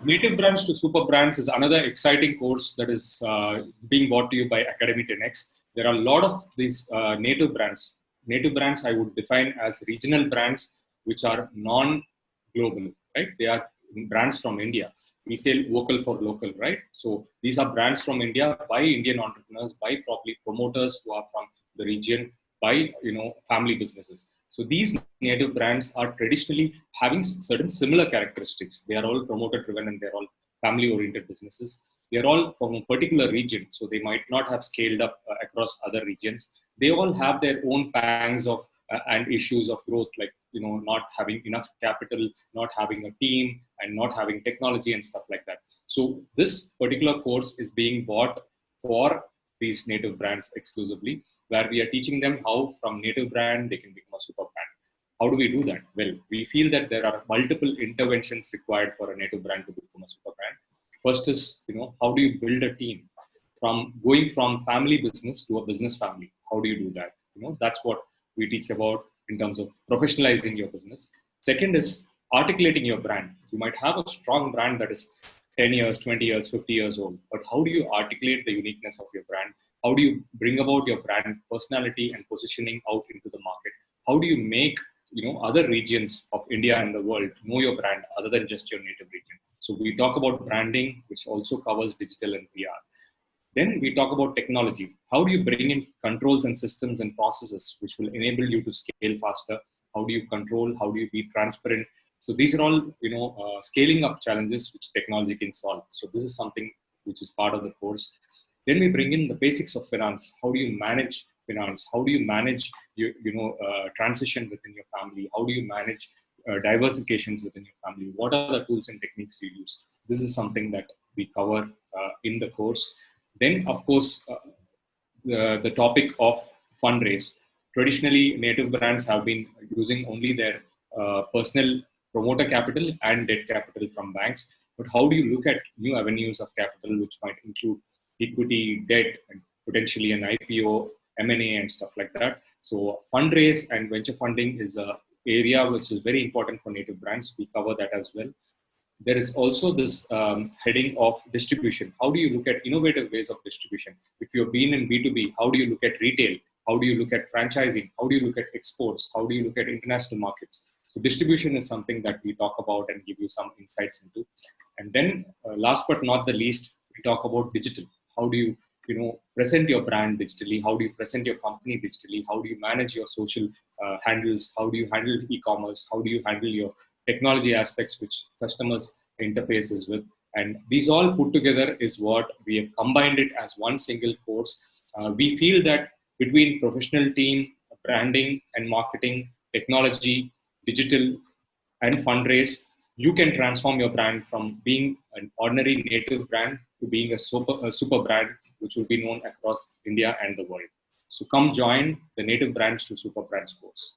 Native brands to super brands is another exciting course that is being brought to you by Academy 10X. There are a lot of these native brands. Native brands I would define as regional brands which are non-global, right? They are brands from India. We say vocal for local, right? So these are brands from India by Indian entrepreneurs, by probably promoters who are from the region, by family businesses. So these native brands are traditionally having certain similar characteristics. They are all promoter driven and they're all family oriented businesses. They're all from a particular region, so they might not have scaled up across other regions. They all have their own pangs of and issues of growth, like not having enough capital, not having a team, and not having technology and stuff like that. So this particular course is being bought for these native brands exclusively, where we are teaching them how from native brand they can become a super brand. How do we do that? Well, we feel that there are multiple interventions required for a native brand to become a super brand. First is, how do you build a team from going from family business to a business family? How do you do that? That's what we teach about in terms of professionalizing your business. Second is articulating your brand. You might have a strong brand that is 10 years, 20 years, 50 years old, but how do you articulate the uniqueness of your brand? How do you bring about your brand personality and positioning out into the market? How do you make other regions of India and the world know your brand other than just your native region? So we talk about branding, which also covers digital and PR. Then we talk about technology. How do you bring in controls and systems and processes which will enable you to scale faster? How do you control? How do you be transparent? So these are all scaling up challenges which technology can solve. So this is something which is part of the course. Then we bring in the basics of finance. How do you manage finance? How do you manage your transition within your family? How do you manage diversifications within your family? What are the tools and techniques you use? This is something that we cover in the course. Then, of course, the topic of fundraise. Traditionally, native brands have been using only their personal promoter capital and debt capital from banks. But how do you look at new avenues of capital, which might include equity, debt, and potentially an IPO, M&A, and stuff like that? So, fundraise and venture funding is a area which is very important for native brands. We cover that as well. There is also this heading of distribution. How do you look at innovative ways of distribution? If you've been in B2B, how do you look at retail? How do you look at franchising? How do you look at exports? How do you look at international markets? So distribution is something that we talk about and give you some insights into. And then last but not the least, we talk about digital. How do you present your brand digitally? How do you present your company digitally? How do you manage your social handles? How do you handle e-commerce? How do you handle your technology aspects which customers interfaces with? And these all put together is what we have combined it as one single course. We feel that between professional team, branding and marketing, technology, digital, and fundraise, you can transform your brand from being an ordinary native brand to being a super brand, which will be known across India and the world. So come join the Native Brands to Super Brands course.